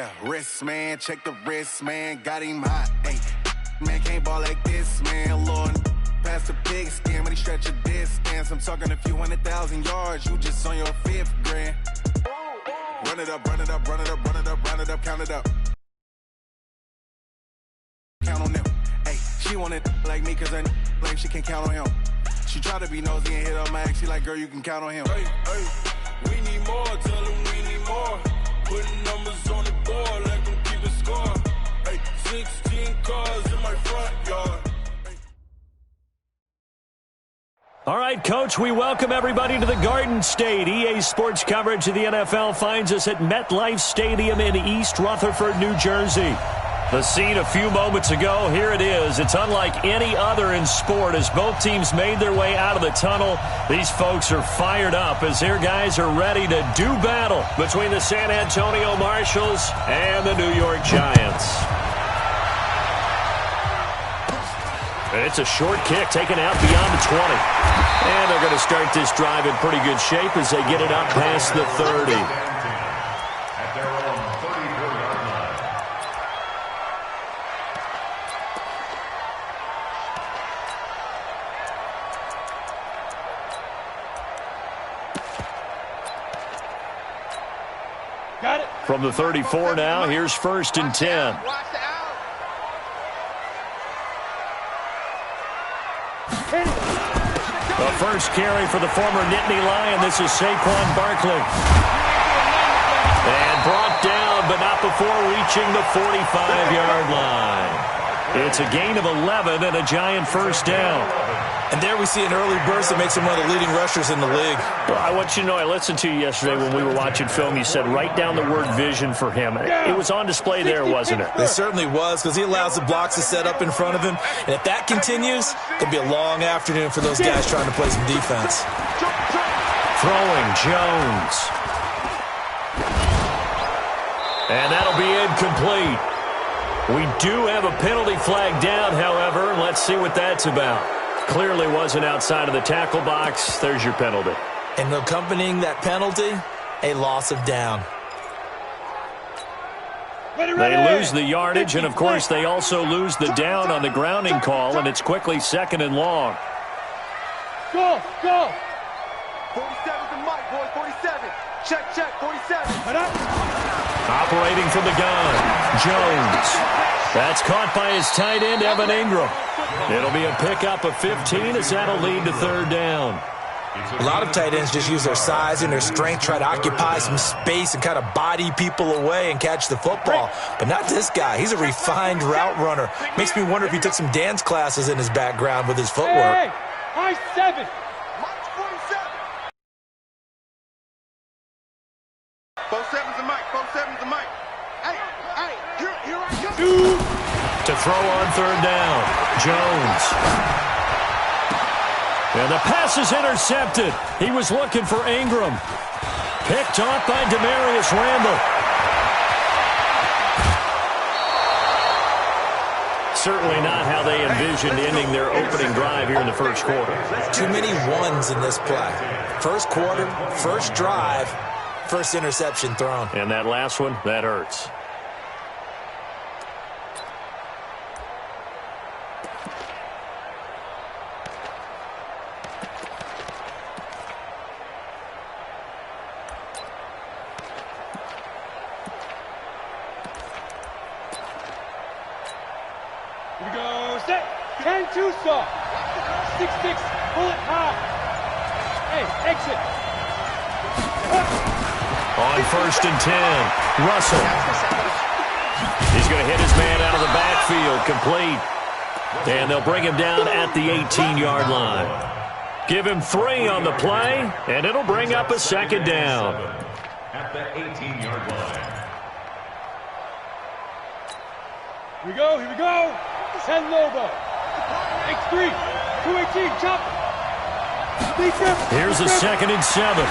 Yeah, wrist, man, check the wrist, man, got him hot. Hey, man, can't ball like this, man, Lord. Past the pigskin, but he stretch a distance. I'm talking a few 100,000 yards, you just on your 5th grand. Run it up, run it up, run it up, run it up, run it up, count it up. Count on them. Hey, she want it like me, cause her like she can count on him. She try to be nosy and hit up my ex, she like, girl, you can count on him. Hey, hey, we need more, tell them we need more. Putting numbers on the board, let them keep it score. Hey, 16 cars in my front yard. All right, Coach, we welcome everybody to the Garden State. EA Sports coverage of the NFL finds us at MetLife Stadium in East Rutherford, New Jersey. The scene a few moments ago, here it is. It's unlike any other in sport as both teams made their way out of the tunnel. These folks are fired up as their guys are ready to do battle between the San Antonio Marshals and the New York Giants. It's a short kick taken out beyond the 20. And they're going to start this drive in pretty good shape as they get it up past the 30. At their own 34-yard line. Got it. From the 34 now, here's 1st and 10. The first carry for the former Nittany Lion. This is Saquon Barkley. And brought down, but not before reaching the 45-yard line. It's a gain of 11 and a Giant first down. And there we see an early burst that makes him one of the leading rushers in the league. Well, I want you to know, I listened to you yesterday when we were watching film. You said write down the word vision for him. It was on display there, wasn't it? It certainly was, because he allows the blocks to set up in front of him. And if that continues, it'll be a long afternoon for those guys trying to play some defense. Throwing Jones. And that'll be incomplete. We do have a penalty flag down, however. Let's see what that's about. Clearly wasn't outside of the tackle box. There's your penalty. And accompanying that penalty, a loss of down. They lose the yardage, and, of course, they also lose the down on the grounding call, and it's quickly 2nd and long. Go, go. 47's the mic, boys, 47. Check, check, 47. Operating from the gun, Jones. That's caught by his tight end, Evan Ingram. It'll be a pickup of 15 as that'll lead to 3rd down. A lot of tight ends just use their size and their strength, try to occupy some space and kind of body people away and catch the football. But not this guy. He's a refined route runner. Makes me wonder if he took some dance classes in his background with his footwork. Hey, high 7. Mike's 47. 47's the mic, 47's the mic. Hey, here I come. To throw on 3rd down, Jones. And the pass is intercepted. He was looking for Ingram. Picked off by Demarius Randall. Certainly not how they envisioned ending their opening drive here in the first quarter. Too many ones in this play. First quarter, first drive, first interception thrown. And that last one, that hurts. Here we go, set. 10-2 saw. 6-6, pull it high. Hey, exit. On 1st and 10, Russell. He's going to hit his man out of the backfield, complete. And they'll bring him down at the 18-yard line. Give him 3 on the play, and it'll bring up a 2nd down. At the 18-yard line. Here we go, here we go. 10 Lobo. X3, 218, chop. Here's a 2nd and 7.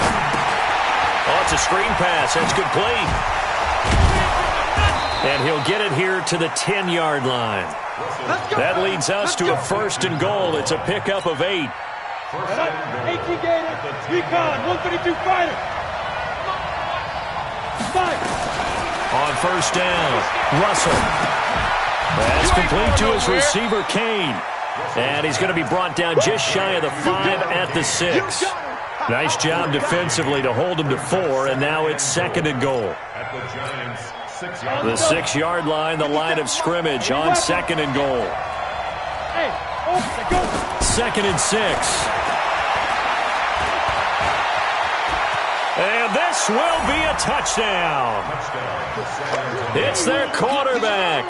Oh, it's a screen pass. That's complete. And he'll get it here to the 10-yard line. That leads us to a 1st and goal. It's a pickup of 8. 18 Gator, recon, 132 fighter. 5. On first down. Russell. That's complete to his receiver, Kane. And he's going to be brought down just shy of the 5 at the 6. Nice job defensively to hold him to 4, and now it's 2nd and goal. The 6-yard line, the line of scrimmage on 2nd and goal. 2nd and 6. And this will be a touchdown. It's their quarterback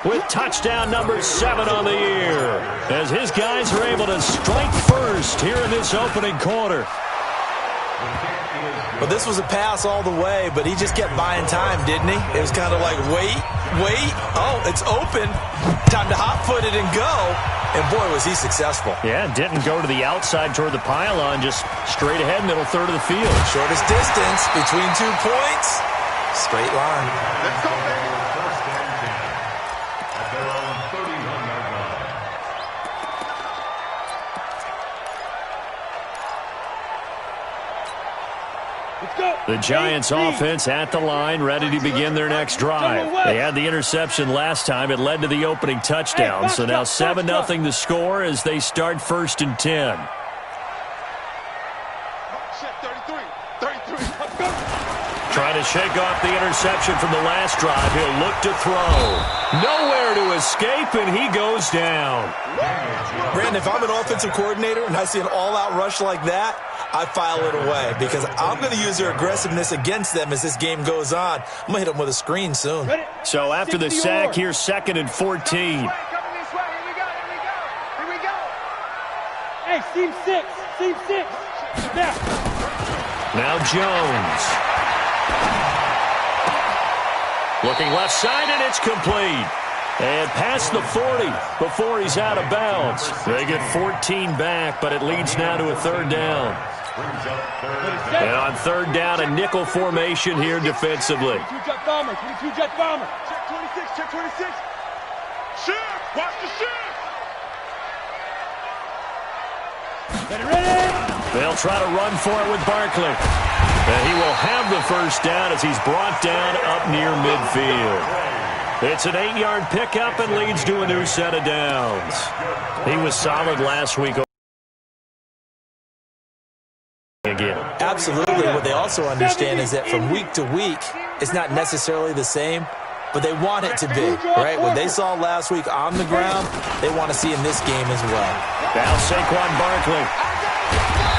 with touchdown number 7 on the year, as his guys are able to strike first here in this opening quarter. Well, this was a pass all the way, but he just kept buying time, didn't he? It was kind of like, wait. Oh, it's open. Time to hot-foot it and go. And, boy, was he successful. Yeah, didn't go to the outside toward the pylon, just straight ahead, middle third of the field. Shortest distance between 2 points. Straight line. Let's go, baby. First and 10 at their own 31-yard line. The Giants offense at the line, ready to begin their next drive. They had the interception last time. It led to the opening touchdown. So now 7-0 the score as they start 1st and 10. Trying to shake off the interception from the last drive. He'll look to throw. Nowhere to escape, and he goes down. Brandon, if I'm an offensive coordinator and I see an all-out rush like that, I file it away because I'm going to use their aggressiveness against them as this game goes on. I'm going to hit them with a screen soon. So after the sack, here's 2nd and 14. Hey, seam 6. Seam 6. Now Jones. Looking left side, and it's complete. And past the 40 before he's out of bounds. They get 14 back, but it leads now to a 3rd down. And on 3rd down, a nickel formation here defensively. 22-jet bomber. 22-jet bomber. Check 26. Check 26. Shift. Watch the shift. Ready. They'll try to run for it with Barkley. And he will have the first down as he's brought down up near midfield. It's an 8-yard pickup and leads to a new set of downs. He was solid last week. Again. Absolutely. What they also understand is that from week to week, it's not necessarily the same, but they want it to be, right? What they saw last week on the ground, they want to see in this game as well. Now Saquon Barkley.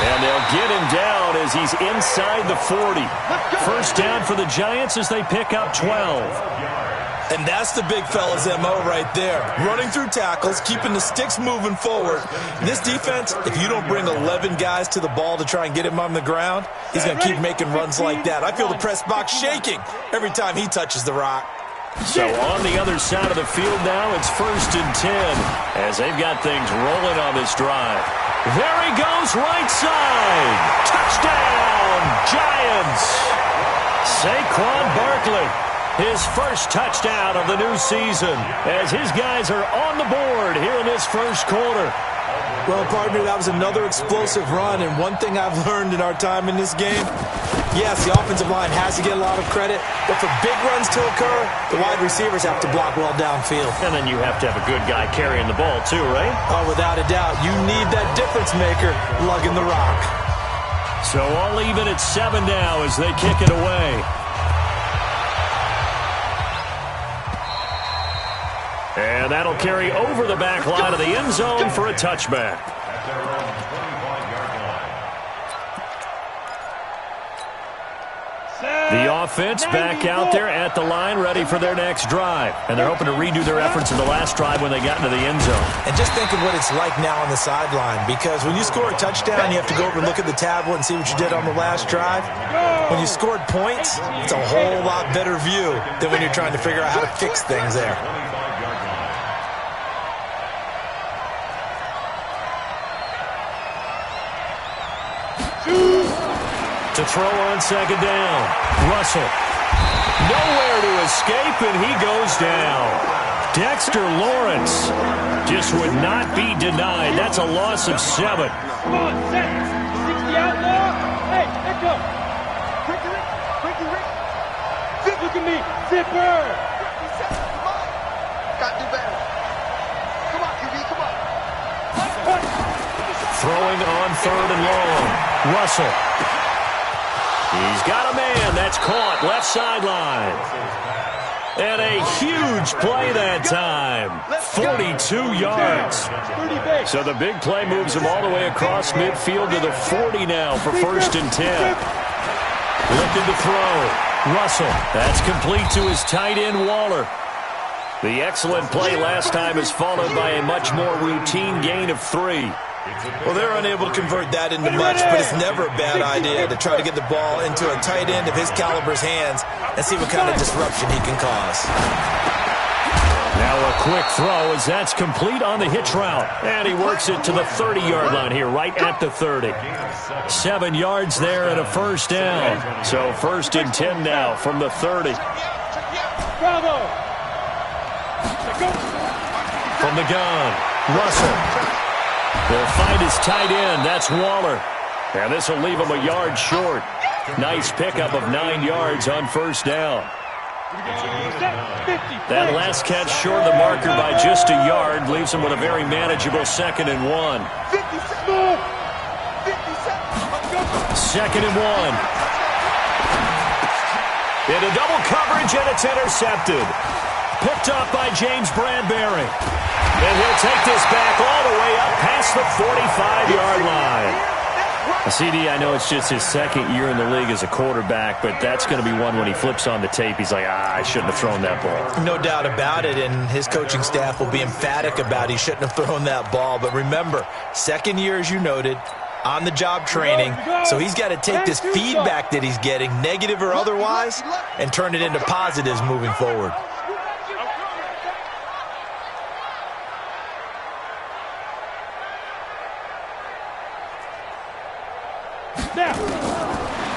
And they'll get him down as he's inside the 40. First down for the Giants as they pick up 12. And that's the big fella's MO right there. Running through tackles, keeping the sticks moving forward. This defense, if you don't bring 11 guys to the ball to try and get him on the ground, he's going to keep making runs like that. I feel the press box shaking every time he touches the rock. So on the other side of the field now, it's 1st and 10 as they've got things rolling on this drive. There he goes, right side. Touchdown, Giants. Saquon Barkley. His first touchdown of the new season as his guys are on the board here in this first quarter. Well, partner, that was another explosive run, and one thing I've learned in our time in this game, yes, the offensive line has to get a lot of credit, but for big runs to occur, the wide receivers have to block well downfield. And then you have to have a good guy carrying the ball too, right? Oh, without a doubt. You need that difference maker lugging the rock. So all even at 7 now as they kick it away. And that'll carry over the back line of the end zone for a touchback. At their own 25-yard line. The offense back out there at the line, ready for their next drive. And they're hoping to redo their efforts in the last drive when they got into the end zone. And just think of what it's like now on the sideline, because when you score a touchdown, you have to go over and look at the tablet and see what you did on the last drive. When you scored points, it's a whole lot better view than when you're trying to figure out how to fix things there. To throw on 2nd down. Russell. Nowhere to escape, and he goes down. Dexter Lawrence just would not be denied. That's a loss of 7. Come on, set. 60 outlaw. Hey, echo. Quick, Rick. Look at me. me, zipper. Got to do better. Come on, QB, come on. Throwing on 3rd and long. Russell. He's got a man. That's caught left sideline. And a huge play that time. 42 yards. So the big play moves him all the way across midfield to the 40 now for 1st and 10. Looking to throw. Russell. That's complete to his tight end, Waller. The excellent play last time is followed by a much more routine gain of 3. Well, they're unable to convert that into much, but it's never a bad idea to try to get the ball into a tight end of his caliber's hands and see what kind of disruption he can cause. Now a quick throw as that's complete on the hitch route. And he works it to the 30-yard line here, right at the 30. 7 yards there and a 1st down. So 1st and 10 now from the 30. Bravo. From the gun, Russell. They'll find his tight end. That's Waller. And this will leave him a yard short. Nice pickup of 9 yards on 1st down. That last catch short of the marker by just a yard leaves him with a very manageable 2nd and 1. 2nd and 1. Into double coverage, and it's intercepted. Picked up by James Bradbury. And he'll take this back all the way up past the 45-yard line. CD, I know it's just his 2nd year in the league as a quarterback, but that's going to be one when he flips on the tape. He's like, I shouldn't have thrown that ball. No doubt about it, and his coaching staff will be emphatic about he shouldn't have thrown that ball. But remember, 2nd year, as you noted, on-the-job training, so he's got to take this feedback that he's getting, negative or otherwise, and turn it into positives moving forward.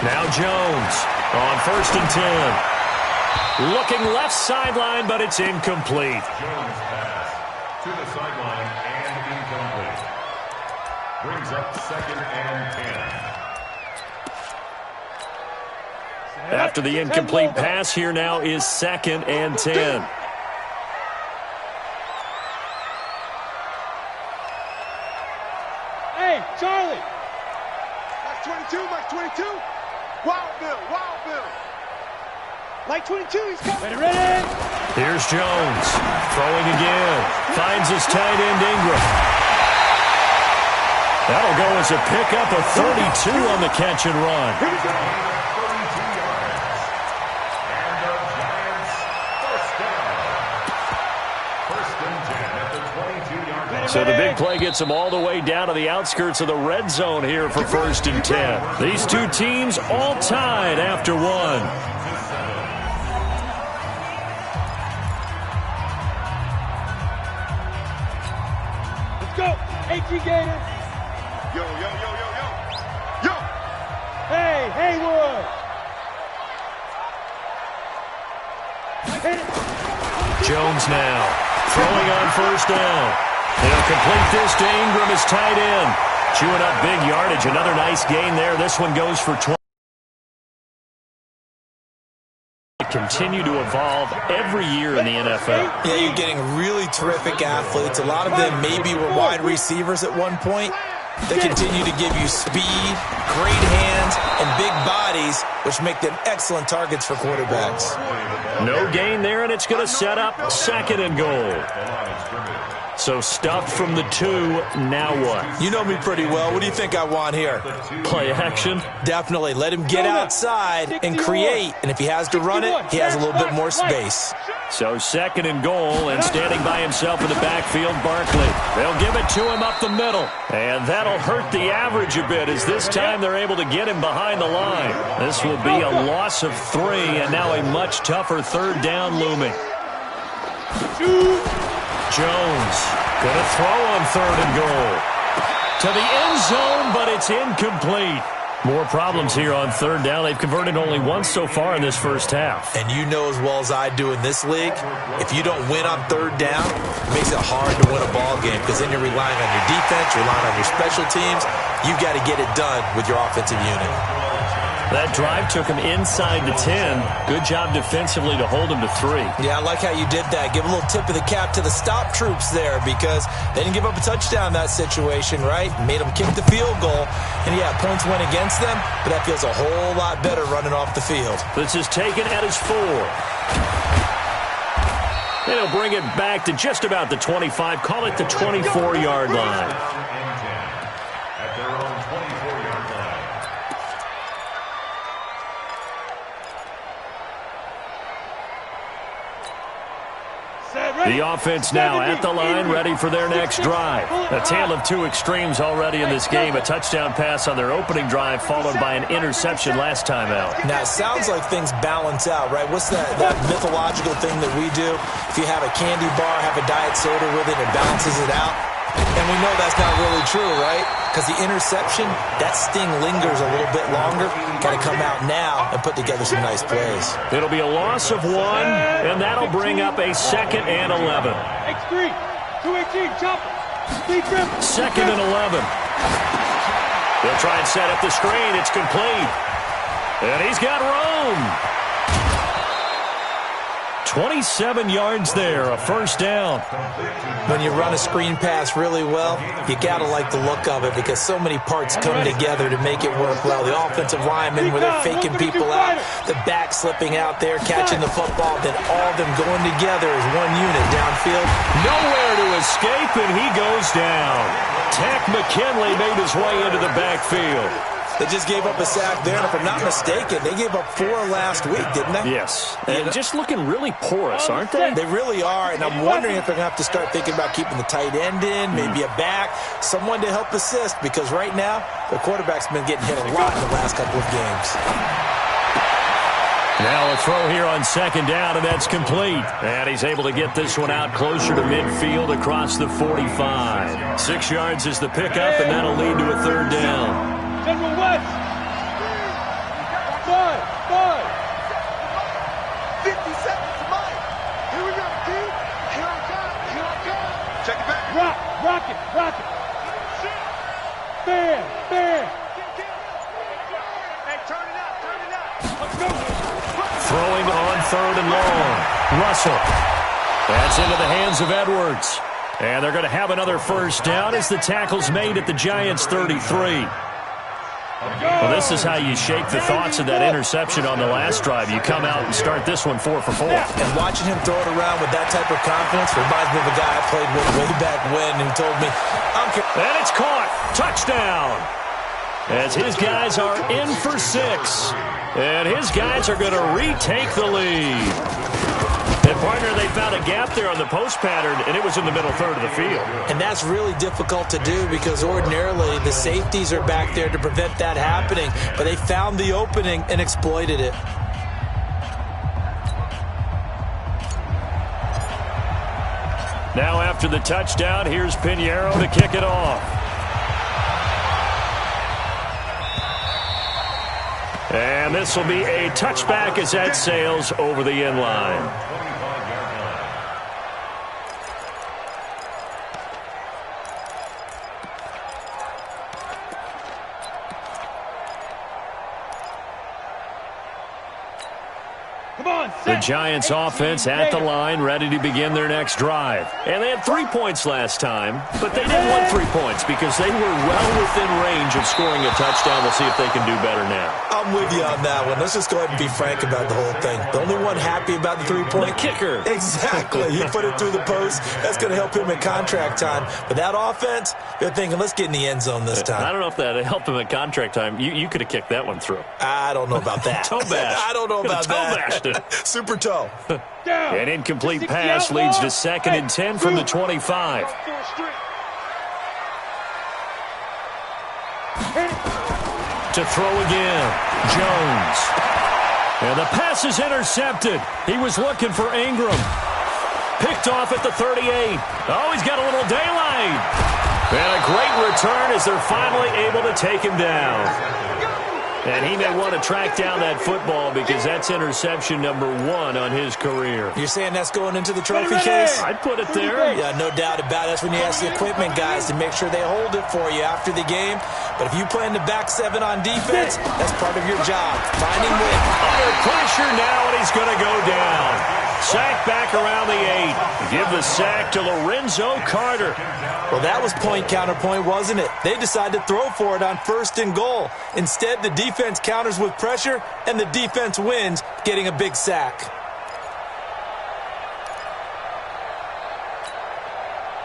Now Jones on 1st and 10. Looking left sideline, but it's incomplete. Jones pass to the sideline and incomplete. Brings up 2nd and 10. After the incomplete pass, here now is 2nd and 10. Hey, Charlie. Mike 22, Mike 22. Wild Bill, Wild Bill. Mike 22, he's coming. Ready. Here's Jones. Throwing again. Finds his tight end, Ingram. That'll go as a pickup of 32 on the catch and run. 32 yards. And the Giants first down. 1st and 10 at the 22-yard line. So the big play gets them all the way down to the outskirts of the red zone here for 1st and 10. These two teams all tied after 1. Let's go. AT Gators. Yo, yo, yo, yo, yo. Yo. Hey, Haywood. Hit it. Jones now throwing on 1st down. They'll complete this to Ingram as tight end. Chewing up big yardage. Another nice gain there. This one goes for 20. Continue to evolve every year in the NFL. Yeah, you're getting really terrific athletes. A lot of them maybe were wide receivers at one point. They continue to give you speed, great hands, and big bodies, which make them excellent targets for quarterbacks. No gain there, and it's going to set up 2nd and goal. So stuffed from the 2, now what? You know me pretty well. What do you think I want here? Play action? Definitely. Let him get outside and create. And if he has to run it, he has a little bit more space. So 2nd and goal, and standing by himself in the backfield, Barkley. They'll give it to him up the middle. And that'll hurt the average a bit, as this time they're able to get him behind the line. This will be a loss of 3, and now a much tougher 3rd down looming. Jones going to throw on 3rd and goal. To the end zone, but it's incomplete. More problems here on 3rd down. They've converted only once so far in this first half. And you know as well as I do in this league, if you don't win on 3rd down, it makes it hard to win a ball game, because then you're relying on your defense, you're relying on your special teams. You've got to get it done with your offensive unit. That drive took him inside the 10. Good job defensively to hold him to 3. Yeah, I like how you did that. Give a little tip of the cap to the stop troops there because they didn't give up a touchdown in that situation, right? Made them kick the field goal. And, yeah, points went against them, but that feels a whole lot better running off the field. This is taken at his 4. And he'll bring it back to just about the 25. Call it the 24-yard line. At their own 24-yard line. The offense now at the line, ready for their next drive. A tale of two extremes already in this game. A touchdown pass on their opening drive, followed by an interception last time out. Now, it sounds like things balance out, right? What's that mythological thing that we do? If you have a candy bar, have a diet soda with it, it balances it out. And we know that's not really true, right? Because the interception, that sting lingers a little bit longer. Got to come out now and put together some nice plays. It'll be a loss of 1, and that'll bring up a 2nd and 11. X3, 218, chopper. 2nd and 11. They'll try and set up the screen. It's complete. And he's got room. 27 yards there, a first down. When you run a screen pass really well, you got to like the look of it because so many parts come together to make it work well. The offensive linemen, where they're faking people out, the back slipping out there, catching the football, then all of them going together as one unit downfield. Nowhere to escape, and he goes down. Takk McKinley made his way into the backfield. They just gave up a sack there, and if I'm not mistaken, they gave up 4 last week, didn't they? Yes. And just looking really porous, aren't they? They really are, and I'm wondering if they're going to have to start thinking about keeping the tight end in, maybe a back, someone to help assist, because right now, the quarterback's been getting hit a lot in the last couple of games. Now a throw here on 2nd down, and that's complete. And he's able to get this one out closer to midfield across the 45. 6 yards is the pickup, and that'll lead to a 3rd down. General West. 5. 50 seconds to mine. Here we go, dude. Here I come. Check it back. Rock it. Bam. Hey, turn it out. Let's go. Throwing on 3rd and long. Russell. That's into the hands of Edwards. And they're going to have another first down as the tackle's made at the Giants' 33. Well, this is how you shake the thoughts of that interception on the last drive. You come out and start this one 4 for 4. And watching him throw it around with that type of confidence reminds me of a guy I played with way back when who told me, and it's caught. Touchdown. As his guys are in for 6. And his guys are going to retake the lead. And, partner, they found a gap there on the post pattern, and it was in the middle third of the field. And that's really difficult to do because ordinarily the safeties are back there to prevent that happening. But they found the opening and exploited it. Now after the touchdown, here's Pinheiro to kick it off. And this will be a touchback as that sails over the end line. The Giants offense at the line, ready to begin their next drive. And they had 3 points last time, but they didn't want 3 points because they were well within range of scoring a touchdown. We'll see if they can do better now. I'm with you on that one. Let's just go ahead and be frank about the whole thing. The only one happy about the 3-point? The kicker. Exactly. He put it through the post. That's going to help him in contract time. But that offense, they're thinking, let's get in the end zone this time. I don't know if that helped him in contract time. You could have kicked that one through. I don't know about that. Toe bash. I don't know about that. Toe bashed it. Super toe. An incomplete pass leads to 2nd and 10 from the 25. To throw again, Jones. And the pass is intercepted. He was looking for Ingram. Picked off at the 38. Oh, he's got a little daylight. And a great return as they're finally able to take him down. And he may want to track down that football because that's interception number 1 on his career. You're saying that's going into the trophy case? I'd put it there. Yeah, no doubt about it. That's when you ask the equipment guys to make sure they hold it for you after the game. But if you play in the back 7 on defense, that's part of your job. Finding win. Under pressure now, and he's going to go down. Sack back around the 8. Give the sack to Lorenzo Carter. Well, that was point counterpoint, wasn't it? They decided to throw for it on 1st and goal. Instead, the defense counters with pressure, and the defense wins, getting a big sack.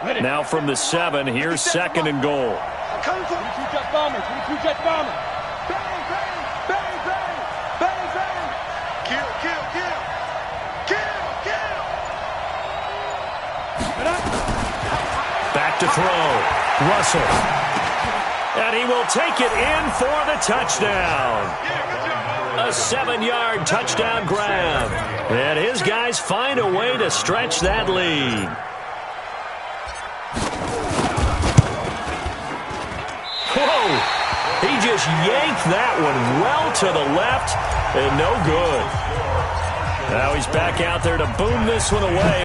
Now from the 7, here's 2nd and goal. 22 Jet Bomber, 22 Jet Bomber. Bang, bang, bang, bang, bang, bang. Kill, kill, kill. Kill, kill. Back to throw. Russell. And he will take it in for the touchdown. A 7-yard touchdown grab. And his guys find a way to stretch that lead. Whoa! He just yanked that one well to the left, and no good. Now he's back out there to boom this one away.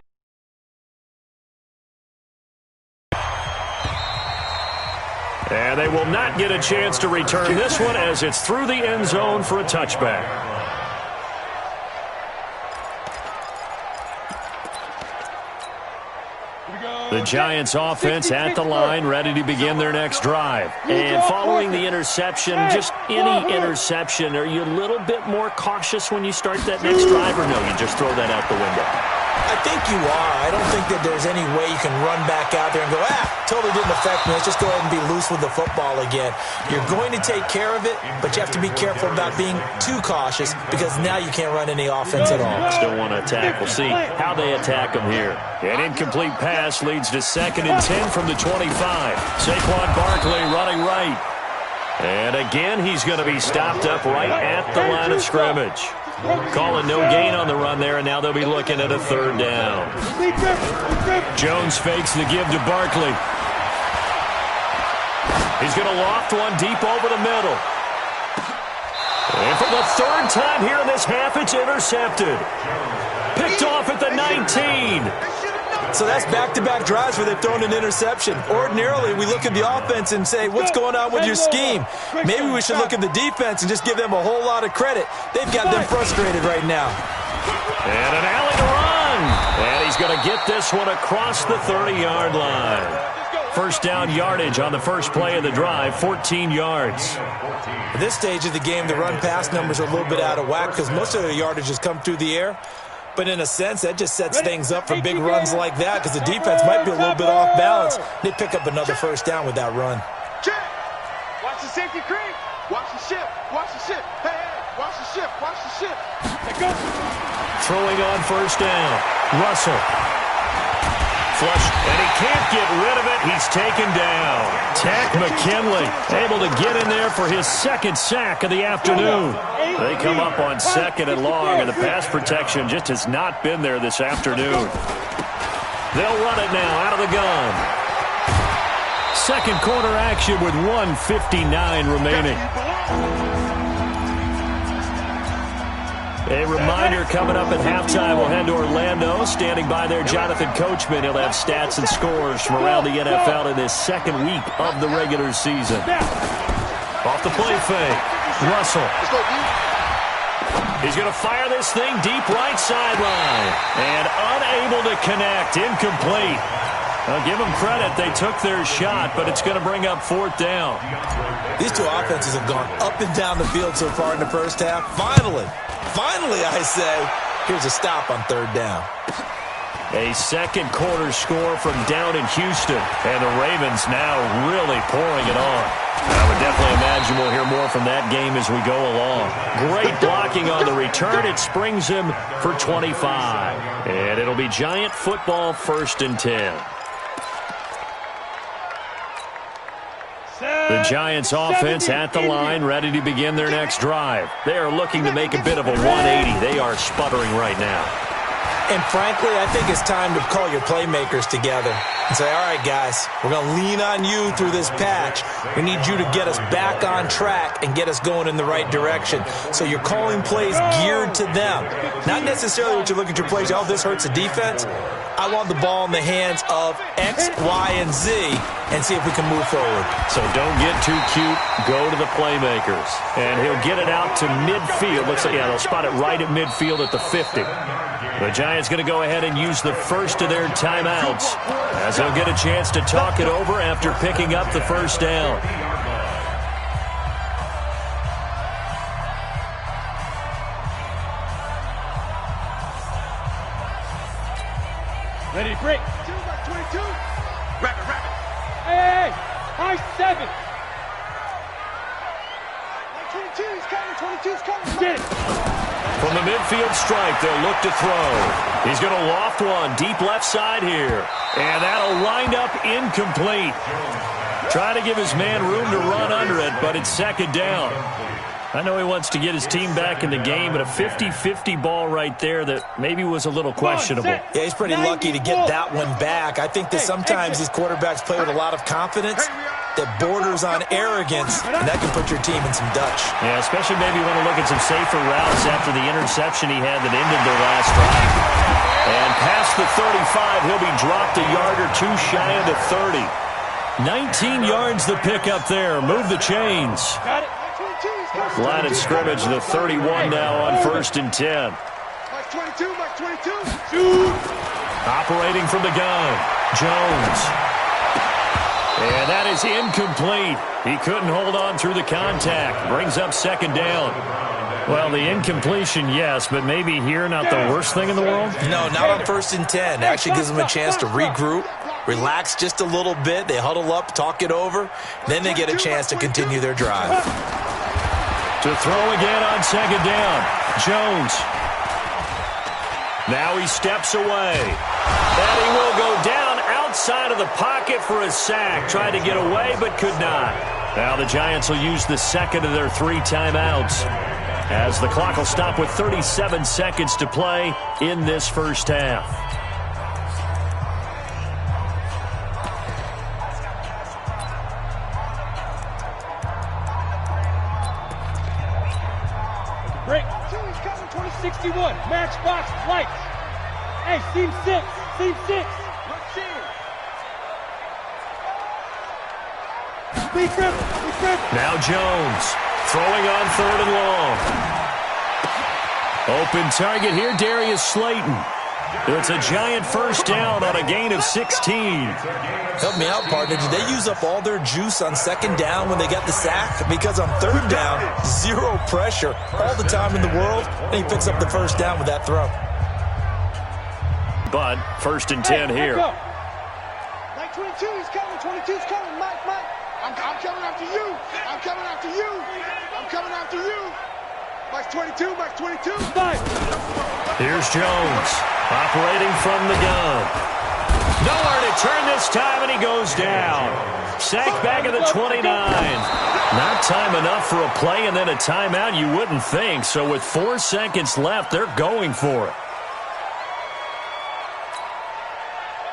And they will not get a chance to return this one as it's through the end zone for a touchback. The Giants offense at the line, ready to begin their next drive. And following the interception, just any interception, are you a little bit more cautious when you start that next drive, or no, you just throw that out the window? I think you are. I don't think that there's any way you can run back out there and go, totally didn't affect me. Let's just go ahead and be loose with the football again. You're going to take care of it, but you have to be careful about being too cautious because now you can't run any offense at all. Still want to attack. We'll see how they attack them here. An incomplete pass leads to 2nd and 10 from the 25. Saquon Barkley running right. And again, he's going to be stopped up right at the line of scrimmage. Calling no gain on the run there, and now they'll be looking at a 3rd down. Jones fakes the give to Barkley. He's going to loft one deep over the middle. And for the 3rd time here in this half, it's intercepted. Picked off at the 19. So that's back-to-back drives where they've thrown an interception. Ordinarily, we look at the offense and say, what's going on with your scheme? Maybe we should look at the defense and just give them a whole lot of credit. They've got them frustrated right now. And an alley to run. And he's going to get this one across the 30-yard line. First down yardage on the first play of the drive, 14 yards. At this stage of the game, the run-pass numbers are a little bit out of whack because most of the yardage has come through the air. But in a sense, that just sets things up for big runs like that because the defense might be a little bit off balance. They pick up another first down with that run. Check. Watch the safety creep. Watch the ship. Watch the ship. Hey, hey. Watch the ship. Watch the ship. Throwing on first down. Russell. Flush, and he can't get rid of it. He's taken down. Takk McKinley able to get in there for his 2nd sack of the afternoon. They come up on 2nd and long, and the pass protection just has not been there this afternoon. They'll run it now out of the gun. 2nd quarter action with 1:59 remaining. A reminder coming up at halftime, we'll head to Orlando. Standing by there, Jonathan Coachman. He'll have stats and scores from around the NFL in this 2nd week of the regular season. Off the play fake. Russell. He's going to fire this thing deep right sideline. And unable to connect. Incomplete. I'll give them credit. They took their shot, but it's going to bring up 4th down. These two offenses have gone up and down the field so far in the first half. Finally, I say, here's a stop on 3rd down. A 2nd quarter score from down in Houston. And the Ravens now really pouring it on. I would definitely imagine we'll hear more from that game as we go along. Great blocking on the return. It springs him for 25. And it'll be Giant football 1st and 10. The Giants offense at the line, ready to begin their next drive. They are looking to make a bit of a 180. They are sputtering right now. And frankly, I think it's time to call your playmakers together and say, all right, guys, we're going to lean on you through this patch. We need you to get us back on track and get us going in the right direction. So you're calling plays geared to them. Not necessarily what you look at your plays, oh, this hurts the defense. I want the ball in the hands of X, Y, and Z and see if we can move forward. So don't get too cute. Go to the playmakers. And he'll get it out to midfield. Looks like, yeah, they'll spot it right at midfield at the 50. The Giants going to go ahead and use the first of their timeouts as they'll get a chance to talk it over after picking up the first down. Ready to break. 22. Rapid. Hey, high 7. 22, he's coming. 22's coming. Get it. From the midfield strike, they'll look to throw. He's going to loft one deep left side here. And that'll wind up incomplete. Trying to give his man room to run under it, but it's second down. I know he wants to get his team back in the game, but a 50-50 ball right there that maybe was a little questionable. Yeah, he's pretty lucky to get that one back. I think that sometimes these quarterbacks play with a lot of confidence that borders on arrogance, and that can put your team in some Dutch. Yeah, especially maybe want to look at some safer routes after the interception he had that ended their last drive. And past the 35, he'll be dropped a yard or two shy of the 30. 19 yards the pickup there. Move the chains. Got it. Line of scrimmage, the 31 now on 1st and 10. Mike 22, Mike 22. Shoot. Operating from the gun, Jones. And that is incomplete. He couldn't hold on through the contact. Brings up second down. Well, the incompletion, yes, but maybe here not the worst thing in the world? No, not on 1st and 10. It actually gives them a chance to regroup, relax just a little bit. They huddle up, talk it over. Then they get a chance to continue their drive. To throw again on second down, Jones. Now he steps away. And he will go down outside of the pocket for a sack. Tried to get away, but could not. Now the Giants will use the second of their 3 timeouts, as the clock will stop with 37 seconds to play in this first half. Break. 2061. Matchbox lights. Hey, seam 6. Seam 6. Speed grip. Now Jones throwing on 3rd and long. Open target here, Darius Slayton. It's a Giant first down on a gain of 16. Help me out, partner. Did they use up all their juice on second down when they got the sack? Because on third down, zero pressure, all the time in the world, and he picks up the first down with that throw. But 1st and 10 here. Mike 22, he's coming. 22's coming. Mike. I'm coming after you. I'm coming after you. I'm coming after you. Mike 22, Mike 22. Here's Jones operating from the gun. Nowhere to turn this time, and he goes down. Sacked back at the 29. Not time enough for a play and then a timeout, you wouldn't think. So with 4 seconds left, they're going for it.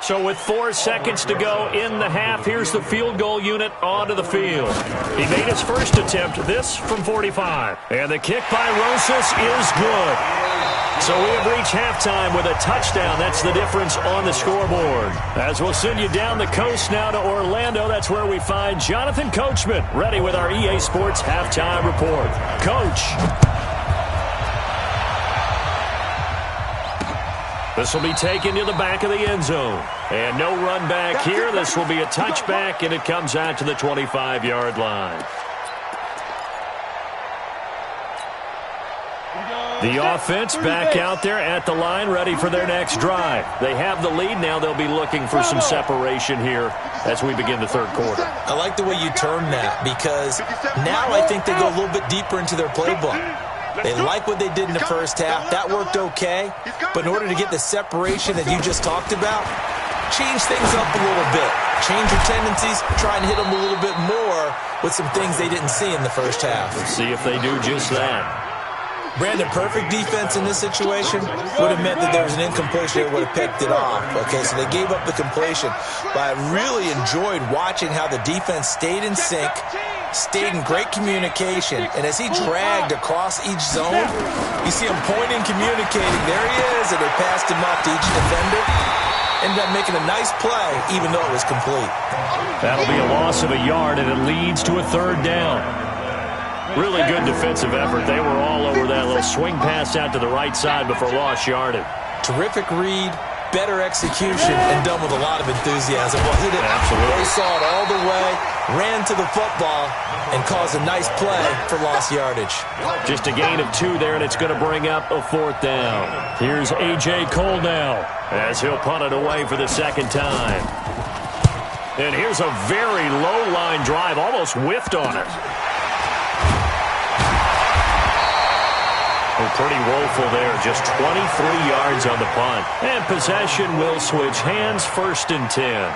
So with 4 seconds to go in the half, here's the field goal unit onto the field. He made his first attempt, this from 45. And the kick by Rosas is good. So we have reached halftime with a touchdown. That's the difference on the scoreboard. As we'll send you down the coast now to Orlando, that's where we find Jonathan Coachman, ready with our EA Sports Halftime Report. Coach. This will be taken to the back of the end zone. And no run back here. This will be a touchback, and it comes out to the 25-yard line. The offense back out there at the line, ready for their next drive. They have the lead. Now they'll be looking for some separation here as we begin the third quarter. I like the way you turn that, because now I think they go a little bit deeper into their playbook. They like what they did in the first half. That worked okay. But in order to get the separation that you just talked about, change things up a little bit. Change your tendencies. Try and hit them a little bit more with some things they didn't see in the first half. Let's see if they do just that. Brandon, perfect defense in this situation would have meant that there was an incompletion. They would have picked it off. Okay, so they gave up the completion. But I really enjoyed watching how the defense stayed in sync, stayed in great communication, and as he dragged across each zone, you see him pointing, communicating. There he is, and they passed him up to each defender. Ended up making a nice play, even though it was complete. That'll be a loss of a yard, and it leads to a third down. Really good defensive effort. They were all over that little swing pass out to the right side before lost yardage. Terrific read, better execution, and done with a lot of enthusiasm, wasn't it? Absolutely. They saw it all the way, ran to the football, and caused a nice play for lost yardage. Just a gain of 2 there, and it's going to bring up a fourth down. Here's A.J. Cole now as he'll punt it away for the second time. And here's a very low-line drive, almost whiffed on it. Pretty woeful there, just 23 yards on the punt. And possession will switch hands, 1st and 10.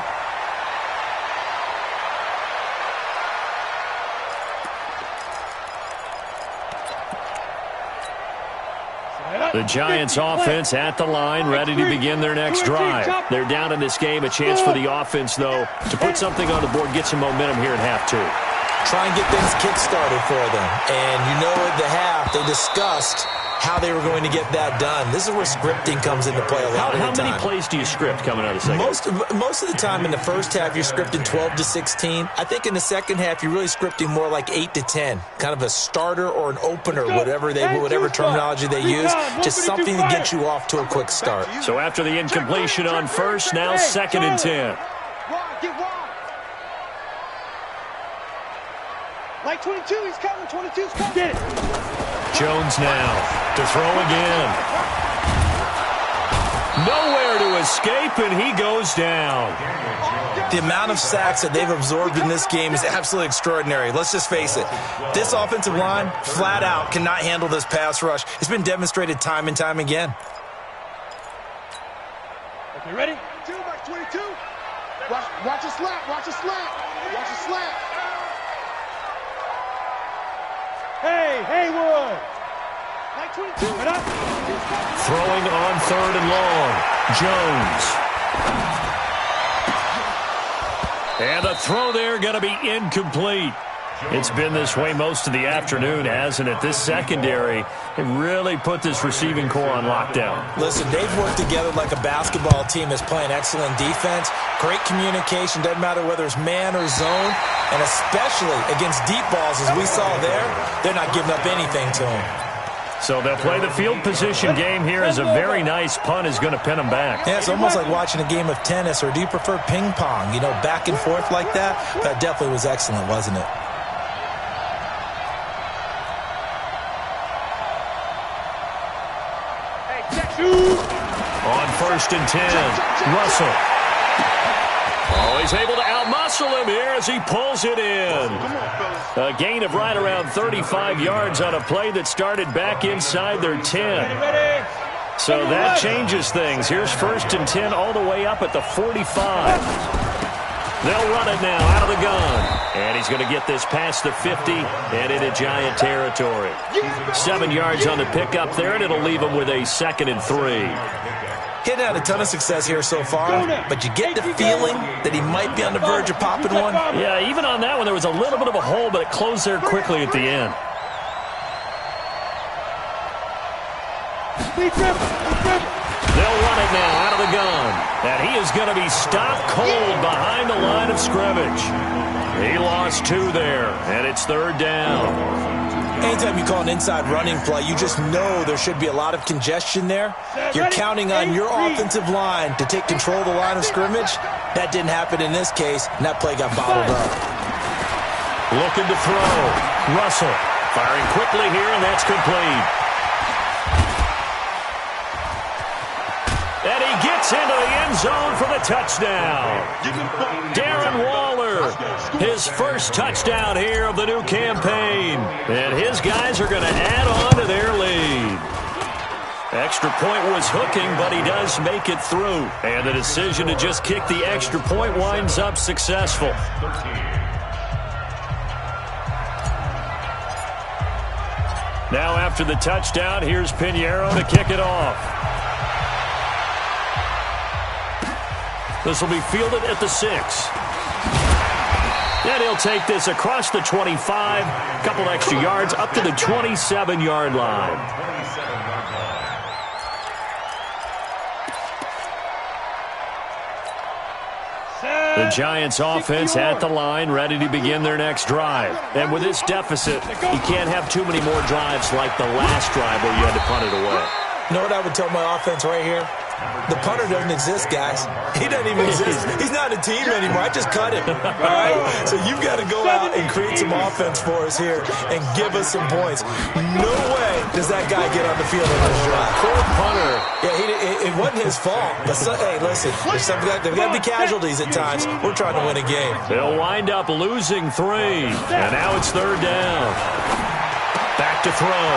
The Giants offense at the line, ready to begin their next drive. They're down in this game. A chance for the offense, though, to put something on the board, get some momentum here at half 2. Try and get things kick-started for them. And you know at the half, they discussed how they were going to get that done. This is where scripting comes into play a lot of the time. How many plays do you script coming out of the second? Most of the time in the first half, you're scripting 12 to 16. I think in the second half, you're really scripting more like 8 to 10. Kind of a starter or an opener, whatever terminology they use. Just something to get you off to a quick start. So after the incompletion on first, now 2nd and 10. Like 22, he's coming. 22's coming. Get it. Jones now to throw again. Nowhere to escape, and he goes down. The amount of sacks that they've absorbed in this game is absolutely extraordinary. Let's just face it. This offensive line, flat out, cannot handle this pass rush. It's been demonstrated time and time again. Okay, ready? 2 by 22. Watch a slant. Watch a slant. Watch a slant. Hey, Haywood. Like 22. Throwing on 3rd and long. Jones. And the throw there going to be incomplete. It's been this way most of the afternoon, hasn't it? This secondary, it really put this receiving core on lockdown. Listen, they've worked together like a basketball team that's playing excellent defense. Great communication, doesn't matter whether it's man or zone. And especially against deep balls, as we saw there, they're not giving up anything to them. So they'll play the field position game here as a very nice punt is going to pin them back. Yeah, it's almost like watching a game of tennis, or do you prefer ping pong? You know, back and forth like that? That definitely was excellent, wasn't it? On 1st and 10, Russell. Oh, he's able to outmuscle him here as he pulls it in. A gain of right around 35 yards on a play that started back inside their 10. So that changes things. Here's 1st and 10 all the way up at the 45. They'll run it now out of the gun. And he's going to get this past the 50 and into Giant territory. 7 yards on the pickup there, and it'll leave him with a 2nd and 3. He'd had a ton of success here so far, but you get the feeling that he might be on the verge of popping one. Yeah, even on that one, there was a little bit of a hole, but it closed there quickly at the end. They'll run it now out of the gun. And he is going to be stopped cold behind the line of scrimmage. He lost 2 there, and it's 3rd down. Anytime you call an inside running play, you just know there should be a lot of congestion there. You're counting on your offensive line to take control of the line of scrimmage. That didn't happen in this case, and that play got bottled up. Looking to throw. Russell firing quickly here, and that's complete. And he gets into the end zone for the touchdown. Darren Waller, his first touchdown here of the new campaign. And his guys are going to add on to their lead. Extra point was hooking, but he does make it through. And the decision to just kick the extra point winds up successful. Now after the touchdown, here's Pinheiro to kick it off. This will be fielded at the 6. And he'll take this across the 25, a couple extra yards, up to the 27-yard line. The Giants offense at the line, ready to begin their next drive. And with this deficit, you can't have too many more drives like the last drive where you had to punt it away. You know what I would tell my offense right here? The punter doesn't exist, guys. He doesn't even exist. He's not a team anymore. I just cut him. All right? So you've got to go out and create some offense for us here and give us some points. No way does that guy get on the field in this drive. Poor punter. Yeah, it wasn't his fault. But hey, listen, there's got to be casualties at times. We're trying to win a game. They'll wind up losing 3. And now it's 3rd down. Back to throw.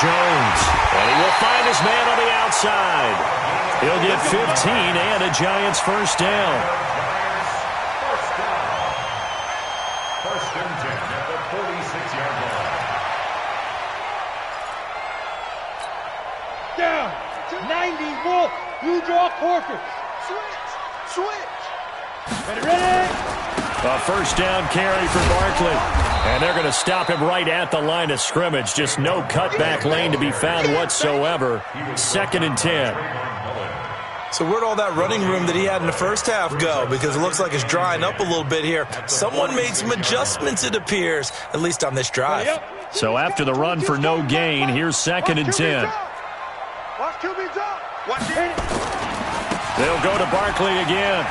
Jones. And he will find his man on the outside. He'll get 15 and a Giants first down. First and 10 at the 46-yard line. Down. 90 Wolf. You draw Corker. Switch. Ready. A first down carry for Barkley. And they're going to stop him right at the line of scrimmage. Just no cutback lane to be found whatsoever. 2nd and 10. So where'd all that running room that he had in the first half go? Because it looks like it's drying up a little bit here. Someone made some adjustments, it appears, at least on this drive. So after the run for no gain, here's 2nd and 10. Watch QB drop. Watch it. They'll go to Barkley again.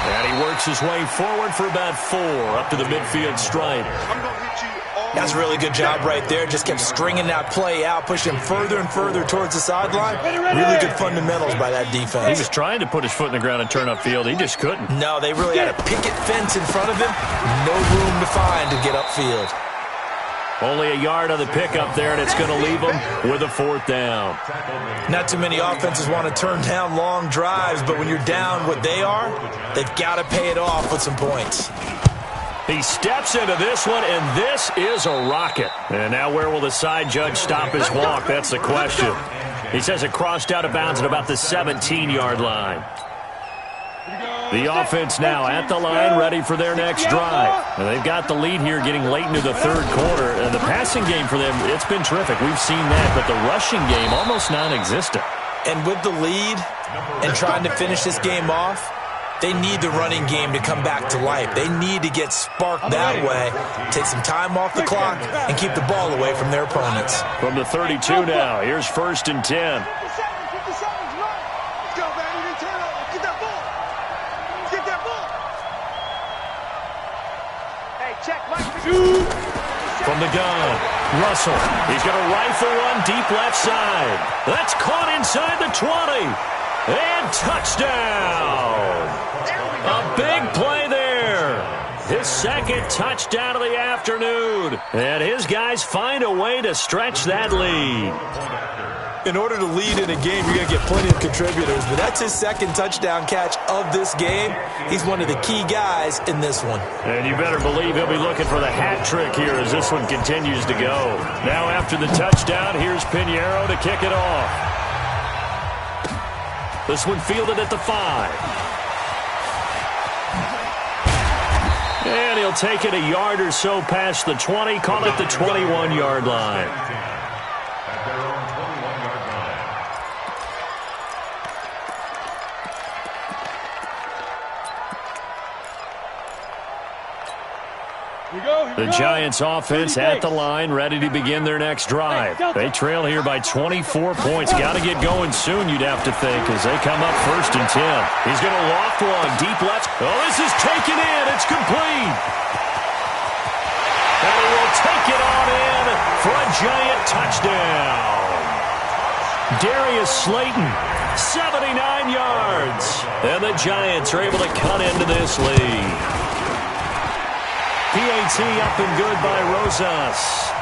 And he works his way forward for about 4 up to the midfield stripe. I'm going to hit you all. That's a really good job right there. Just kept stringing that play out, pushing him further and further towards the sideline. Really good fundamentals by that defense. He was trying to put his foot in the ground and turn upfield. He just couldn't. No, they really had a picket fence in front of him. No room to find to get upfield. Only a yard on the pickup there, and it's going to leave him with a 4th down. Not too many offenses want to turn down long drives, but when you're down what they are, they've got to pay it off with some points. He steps into this one, and this is a rocket. And now where will the side judge stop his walk? That's the question. He says it crossed out of bounds at about the 17-yard line. The offense now at the line, ready for their next drive. And they've got the lead here getting late into the 3rd quarter. And the passing game for them, it's been terrific. We've seen that. But the rushing game, almost non-existent. And with the lead and trying to finish this game off, they need the running game to come back to life. They need to get sparked that way, take some time off the clock, and keep the ball away from their opponents. From the 32 now, here's 1st and 10. 57, 57's right. Let's go, man. You need to turn over. Get that ball. Get that ball. Hey, check, Mike. From the gun, Russell. He's going to rifle one deep left side. That's caught inside the 20. And touchdown. A big play there. His 2nd touchdown of the afternoon. And his guys find a way to stretch that lead. In order to lead in a game, you're going to get plenty of contributors, but that's his 2nd touchdown catch of this game. He's one of the key guys in this one. And you better believe he'll be looking for the hat trick here as this one continues to go. Now after the touchdown, here's Pinheiro to kick it off. This one fielded at the 5. And he'll take it a yard or so past the 20, call it the 21-yard line. At their own 21-yard line. The Giants offense at the line, ready to begin their next drive. They trail here by 24 points. Got to get going soon, you'd have to think, as they come up 1st and 10. He's going to loft one deep left. Oh, this is taken in. It's complete. And he will take it on in for a Giant touchdown. Darius Slayton, 79 yards. And the Giants are able to cut into this lead. PAT up and good by Rosas.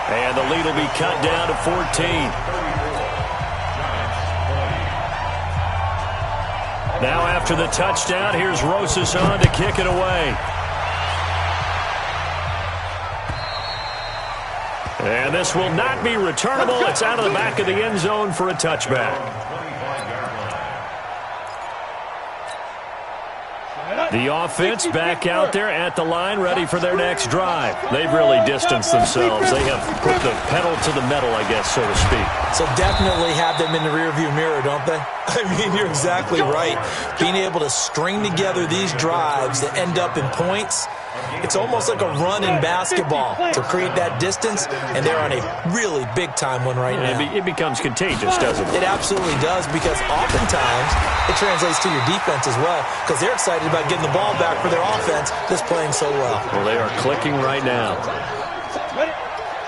And the lead will be cut down to 14. Now after the touchdown, here's Rosas on to kick it away. And this will not be returnable. It's out of the back of the end zone for a touchback. The offense back out there at the line, ready for their next drive. They've really distanced themselves. They have put the pedal to the metal, I guess, so to speak. So definitely have them in the rearview mirror, don't they? I mean, you're exactly right. Being able to string together these drives that end up in points, it's almost like a run in basketball to create that distance, and they're on a really big-time one right now. It becomes contagious, doesn't it? It absolutely does, because oftentimes it translates to your defense as well, because they're excited about getting the ball back for their offense that's playing so well. Well, they are clicking right now.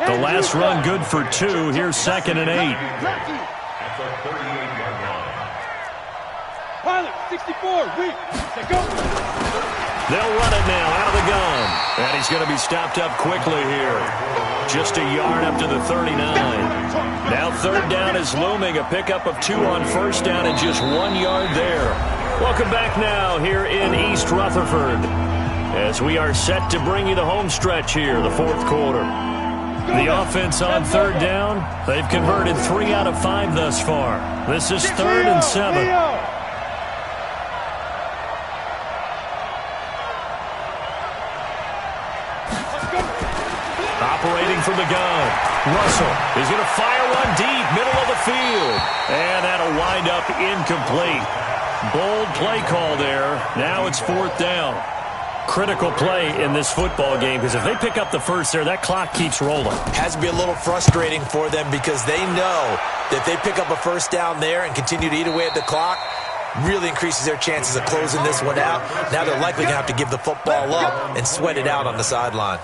The last run good for 2. Here's 2nd and 8. At the 38-yard line. Pilot, 64, read. Go. They'll run it now out of the gun. And he's going to be stopped up quickly here. Just a yard up to the 39. Now 3rd down is looming. A pickup of 2 on 1st down and just 1 yard there. Welcome back now here in East Rutherford, as we are set to bring you the home stretch here, the 4th quarter. The offense on 3rd down, they've converted 3 out of 5 thus far. This is 3rd and 7. Operating from the gun, Russell is going to fire one deep, middle of the field. And that'll wind up incomplete. Bold play call there. Now it's 4th down. Critical play in this football game, because if they pick up the first there, that clock keeps rolling. Has to be a little frustrating for them, because they know that if they pick up a 1st down there and continue to eat away at the clock, really increases their chances of closing this one out. Now they're likely going to have to give the football up and sweat it out on the sideline.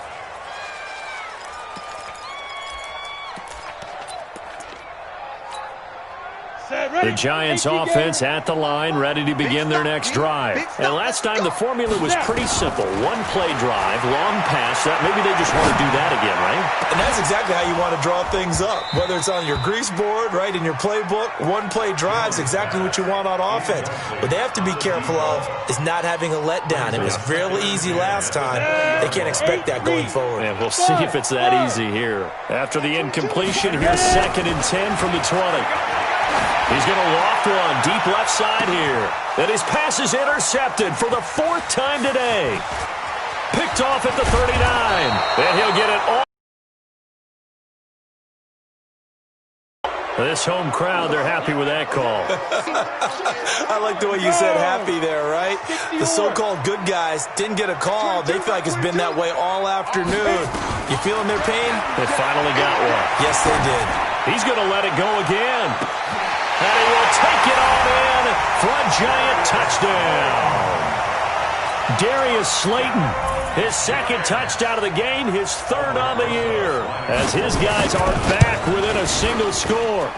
The Giants offense at the line, ready to begin their next drive. And last time the formula was pretty simple. 1-play drive, long pass. Maybe they just want to do that again, right? And that's exactly how you want to draw things up. Whether it's on your grease board, right, in your playbook, 1-play drive's exactly what you want on offense. What they have to be careful of is not having a letdown. It was fairly easy last time. They can't expect that going forward. And we'll see if it's that easy here. After the incompletion, here's 2nd and 10 from the 20. He's going to loft one deep left side here. And his pass is intercepted for the 4th time today. Picked off at the 39. And he'll get it all. This home crowd, they're happy with that call. I like the way you said happy there, right? The so-called good guys didn't get a call. They feel like it's been that way all afternoon. You feeling their pain? They finally got one. Yes, they did. He's going to let it go again. And he will take it on in for a Giant touchdown. Darius Slayton, his 2nd touchdown of the game, his 3rd on the year, as his guys are back within a single score.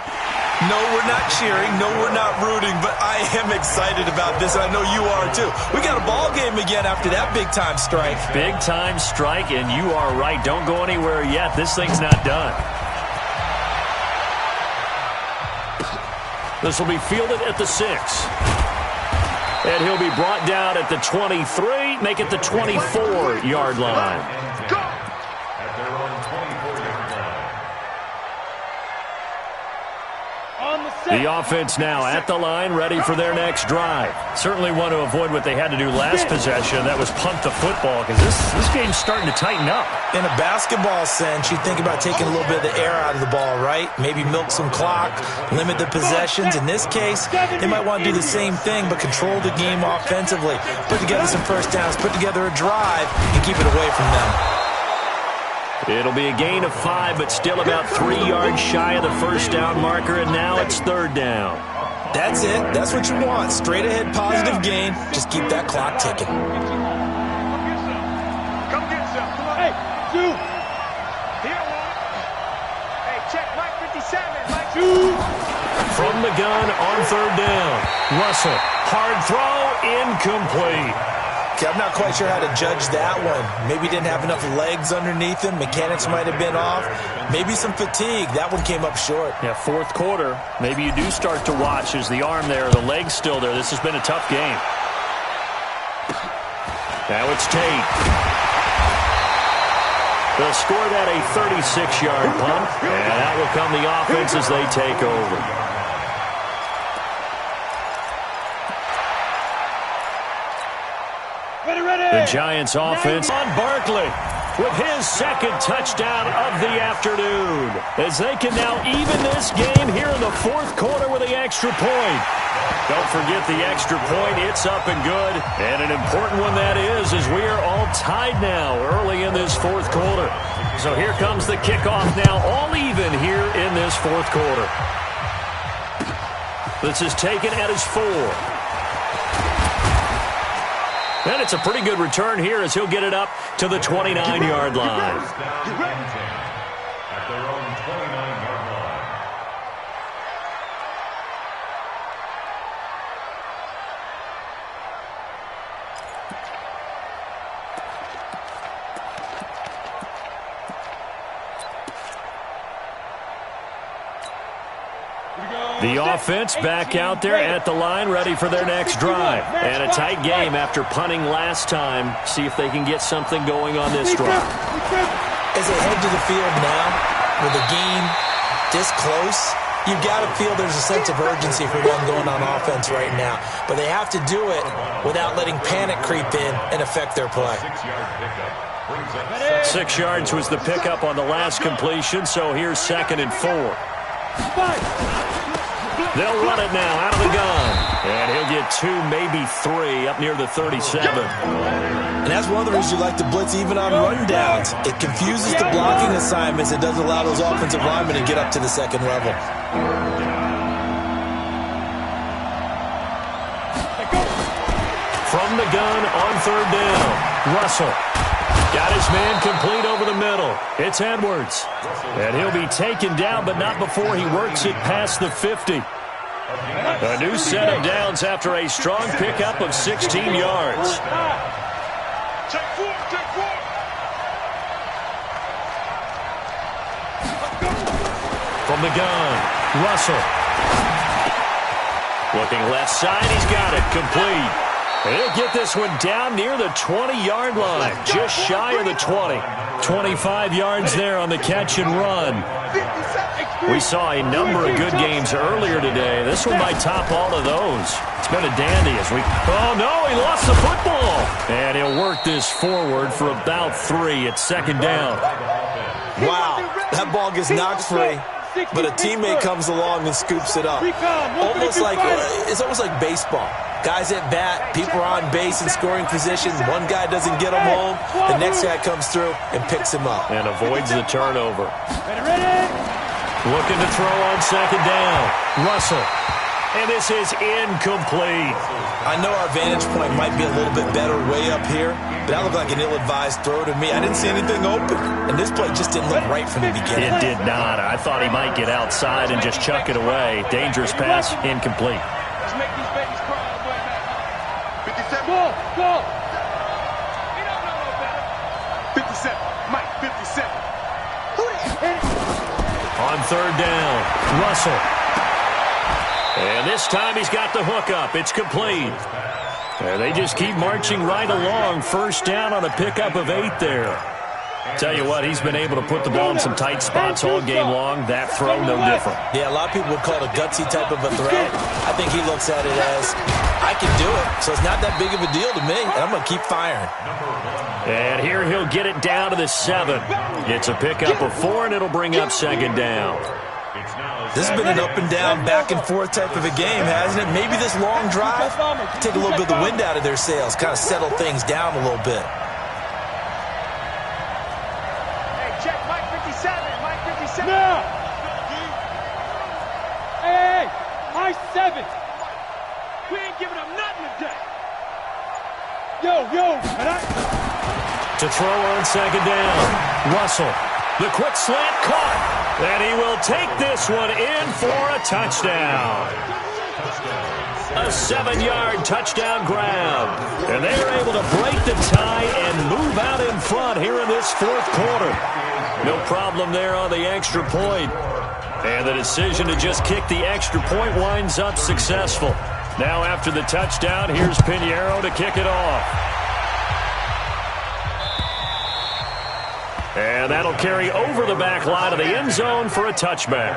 No, we're not cheering. No, we're not rooting, but I am excited about this, and I know you are too. We got a ball game again after that big-time strike. Big-time strike, and you are right. Don't go anywhere yet. This thing's not done. This will be fielded at the 6. And he'll be brought down at the 23, make it the 24-yard line. At their own 24-yard line. The offense now at the line, ready for their next drive. Certainly want to avoid what they had to do last possession. That was punt the football, because this game's starting to tighten up. In a basketball sense, you think about taking a little bit of the air out of the ball, right? Maybe milk some clock, limit the possessions. In this case, they might want to do the same thing, but control the game offensively. Put together some 1st downs, put together a drive, and keep it away from them. It'll be a gain of 5, but still about 3 yards shy of the 1st down marker, and now it's 3rd down. That's it. That's what you want. Straight ahead positive gain. Just keep that clock ticking. Come get some. Hey, 2. Here, one. Hey, check Mike 57. Mike 2. From the gun on 3rd down. Russell, hard throw, incomplete. I'm not quite sure how to judge that one. Maybe didn't have enough legs underneath him. Mechanics might have been off. Maybe some fatigue. That one came up short. Yeah, 4th quarter. Maybe you do start to watch as the arm there, the leg's still there. This has been a tough game. Now it's Tate. They'll score that a 36-yard punt, and that will come the offense as they take over. The Giants offense on Barkley with his second touchdown of the afternoon, as they can now even this game here in the fourth quarter with the extra point. Don't forget the extra point. It's up and good. And an important one that is, as we are all tied now early in this fourth quarter. So here comes the kickoff now, all even here in this fourth quarter. This is taken at his 4. And it's a pretty good return here as he'll get it up to the 29-yard line. At their own 29-yard line. The offense back out there at the line, ready for their next drive. And a tight game after punting last time. See if they can get something going on this drive. As they head to the field now, with the game this close, you've got to feel there's a sense of urgency for them going on offense right now. But they have to do it without letting panic creep in and affect their play. 6 yards was the pickup on the last completion, so here's 2nd and 4. They'll run it now out of the gun. And he'll get 2, maybe 3 up near the 37. And that's one of the reasons you like to blitz even on rundowns. It confuses the blocking assignments. It doesn't allow those offensive linemen to get up to the second level. From the gun on 3rd down, Russell. Got his man complete over the middle. It's Edwards. And he'll be taken down, but not before he works it past the 50. A new set of downs after a strong pickup of 16 yards. From the gun, Russell. Looking left side, he's got it, complete. He'll get this one down near the 20-yard line, just shy of the 20. 25 yards there on the catch and run. We saw a number of good games earlier today. This one might top all of those. It's been a dandy as we... Oh, no, he lost the football. And he'll work this forward for about 3 at 2nd down. Wow, that ball gets knocked free, but a teammate comes along and scoops it up. It's almost like baseball. Guys at bat, people are on base in scoring position. One guy doesn't get him home. The next guy comes through and picks him up. And avoids the turnover. Looking to throw on 2nd down. Russell. And this is incomplete. I know our vantage point might be a little bit better way up here, but that looked like an ill-advised throw to me. I didn't see anything open. And this play just didn't look right from the beginning. It did not. I thought he might get outside and just chuck it away. Dangerous pass, incomplete. Let's make these babies cry. 57. Go. He don't know no better. 57. Mike, 57. Who the On 3rd down, Russell. And this time he's got the hook up. It's complete. And they just keep marching right along. 1st down on a pickup of 8 there. Tell you what, he's been able to put the ball in some tight spots all game long. That throw, no different. Yeah, a lot of people would call it a gutsy type of a throw. I think he looks at it as, I can do it, so it's not that big of a deal to me, and I'm going to keep firing. And here he'll get it down to the 7. It's a pickup of 4, and it'll bring up 2nd down. This has been an up and down, back and forth type of a game, hasn't it? Maybe this long drive, take a little bit of the wind out of their sails, kind of settle things down a little bit. Check Mike 57. Mike 57. No. Hey, Mike 7. We ain't giving up nothing today. Yo. To throw on 2nd down, Russell. The quick slant caught. And he will take this one in for a touchdown. A 7-yard touchdown grab. And they're able to break the tie and move out in front here in this fourth quarter. No problem there on the extra point. And the decision to just kick the extra point winds up successful. Now after the touchdown, here's Pinheiro to kick it off. And that'll carry over the back line of the end zone for a touchback.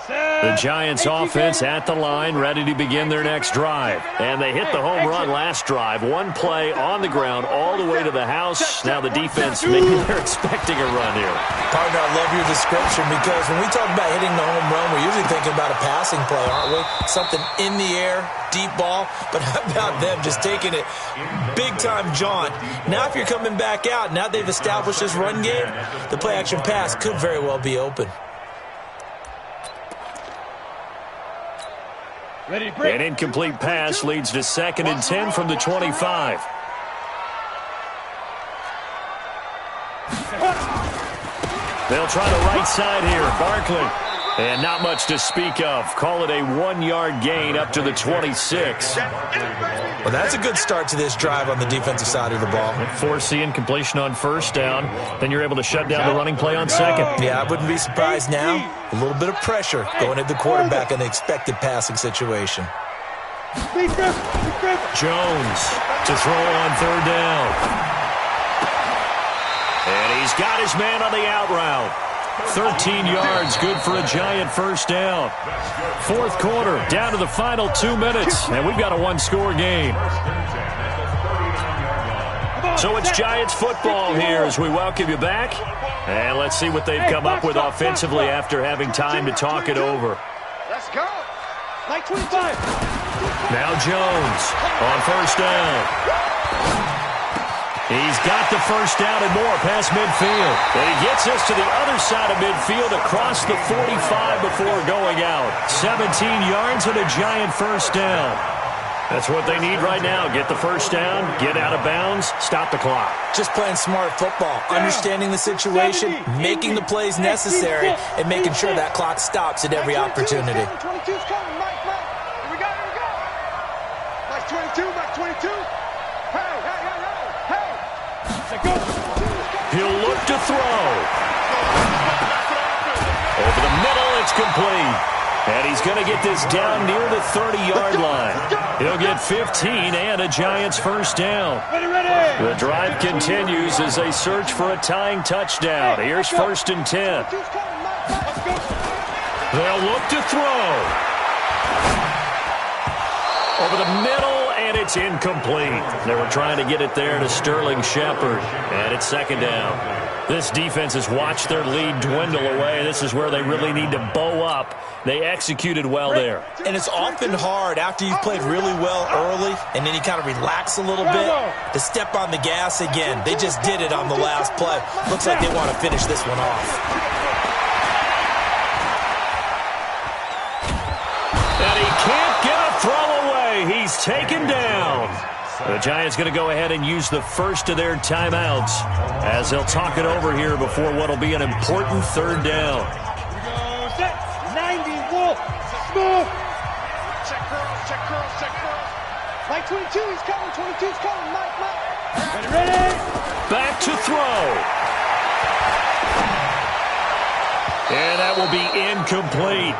The Giants offense at the line, ready to begin their next drive. And they hit the home run last drive. One play on the ground all the way to the house. Now the defense, maybe they're expecting a run here. Partner, I love your description because when we talk about hitting the home run, we're usually thinking about a passing play, aren't we? Something in the air, deep ball. But how about them just taking it big-time jaunt? Now if you're coming back out, now they've established this run game, the play-action pass could very well be open. An incomplete pass leads to 2nd and 10 from the 25. They'll try the right side here. Barkley. And not much to speak of. Call it a 1-yard gain up to the 26. Well, that's a good start to this drive on the defensive side of the ball. Force the incompletion on first down. Then you're able to shut down the running play on second. Yeah, I wouldn't be surprised now. A little bit of pressure going at the quarterback in the expected passing situation. Jones to throw on 3rd down. And he's got his man on the out route. 13 yards, good for a Giant first down. 4th quarter, down to the final 2 minutes, and we've got a 1-score game. So it's Giants football here as we welcome you back. And let's see what they've come up with offensively after having time to talk it over. Let's go. Like 25. Now Jones on first down. He's got the first down and more past midfield. And he gets us to the other side of midfield across the 45 before going out. 17 yards and a Giant first down. That's what they need right now. Get the first down, get out of bounds, stop the clock. Just playing smart football, understanding the situation, making the plays necessary, and making sure that clock stops at every opportunity. 22's coming, Mike. Here we go. Mike 22, Mike 22. Hey. He'll look to throw. Over the middle, it's complete. And he's going to get this down near the 30-yard line. He'll get 15 and a Giants first down. The drive continues as they search for a tying touchdown. Here's 1st and 10. They'll look to throw. Over the middle, and it's incomplete. They were trying to get it there to Sterling Shepard, and it's 2nd down. This defense has watched their lead dwindle away. This is where they really need to bow up. They executed well there. And it's often hard after you've played really well early and then you kind of relax a little bit to step on the gas again. They just did it on the last play. Looks like they want to finish this one off. And he can't get a throw away. He's taken down. The Giants going to go ahead and use the first of their timeouts as they'll talk it over here before what will be an important 3rd down. 90, Wolf, smooth. Check curls. Mike 22, he's coming. 22's coming, Mike. Ready. Back to throw. And that will be incomplete.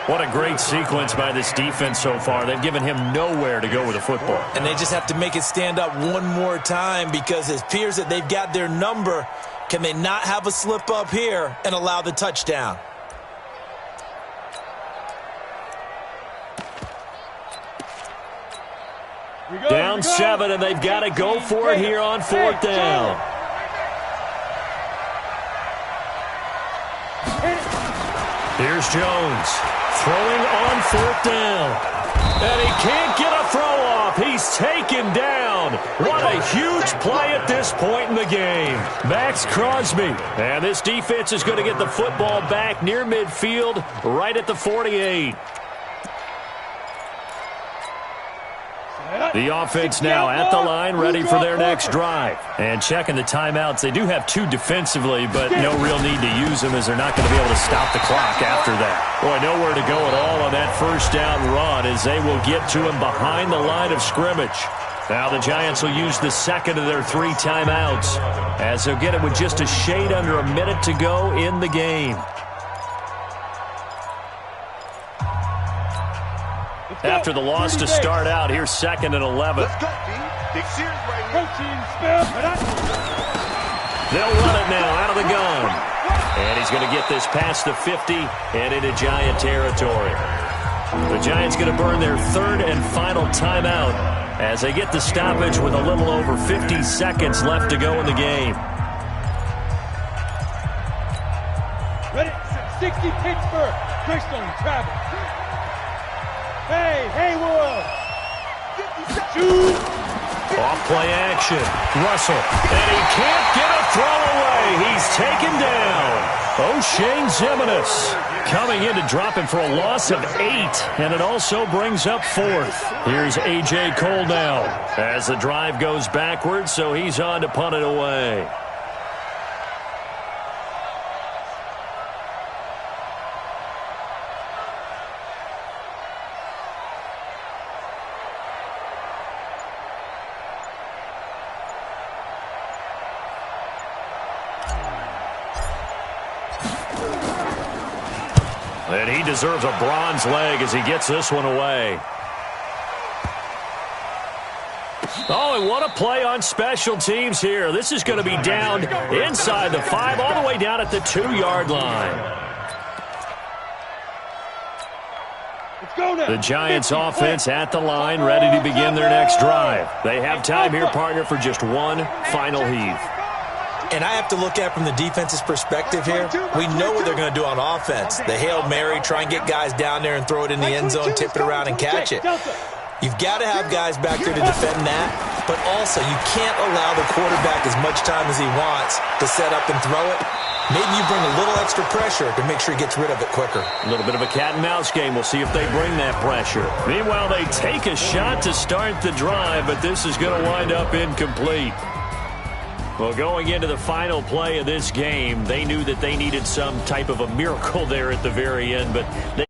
What a great sequence by this defense so far. They've given him nowhere to go with the football. And they just have to make it stand up one more time because it appears that they've got their number. Can they not have a slip up here and allow the touchdown? Down 7, and they've got to go for it here on 4th down. Here's Jones. Throwing on 4th down. And he can't get a throw off. He's taken down. What a huge play at this point in the game. Max Crosby. And this defense is going to get the football back near midfield, right at the 48. The offense now at the line, ready for their next drive. And checking the timeouts. They do have 2 defensively, but no real need to use them as they're not going to be able to stop the clock after that. Boy, nowhere to go at all on that first down run as they will get to him behind the line of scrimmage. Now the Giants will use the second of their 3 timeouts as they'll get it with just a shade under a minute to go in the game. after the loss to start out. Here's 2nd and 11. Let's go, D. Big series right here. They'll run it now out of the gun. And he's going to get this past the 50 and into Giant territory. The Giants going to burn their 3rd and final timeout as they get the stoppage with a little over 50 seconds left to go in the game. Ready? 60 Pittsburgh. Christian Travis. Hey, Haywood. Shoot. Off play action. Russell. And he can't get a throw away. He's taken down. O'Shane Ximines coming in to drop him for a loss of 8. And it also brings up 4th. Here's A.J. Cole now as the drive goes backwards, so he's on to punt it away. And he deserves a bronze leg as he gets this one away. Oh, and what a play on special teams here. This is going to be down inside the 5, all the way down at the 2-yard line. Let's go now. The Giants offense at the line, ready to begin their next drive. They have time here, partner, for just one final heave. And I have to look at it from the defense's perspective here. We know what they're going to do on offense. The Hail Mary, try and get guys down there and throw it in the end zone, tip it around and catch it. You've got to have guys back there to defend that, but also you can't allow the quarterback as much time as he wants to set up and throw it. Maybe you bring a little extra pressure to make sure he gets rid of it quicker. A little bit of a cat and mouse game. We'll see if they bring that pressure. Meanwhile, they take a shot to start the drive, but this is going to wind up incomplete. Well, going into the final play of this game, they knew that they needed some type of a miracle there at the very end, but they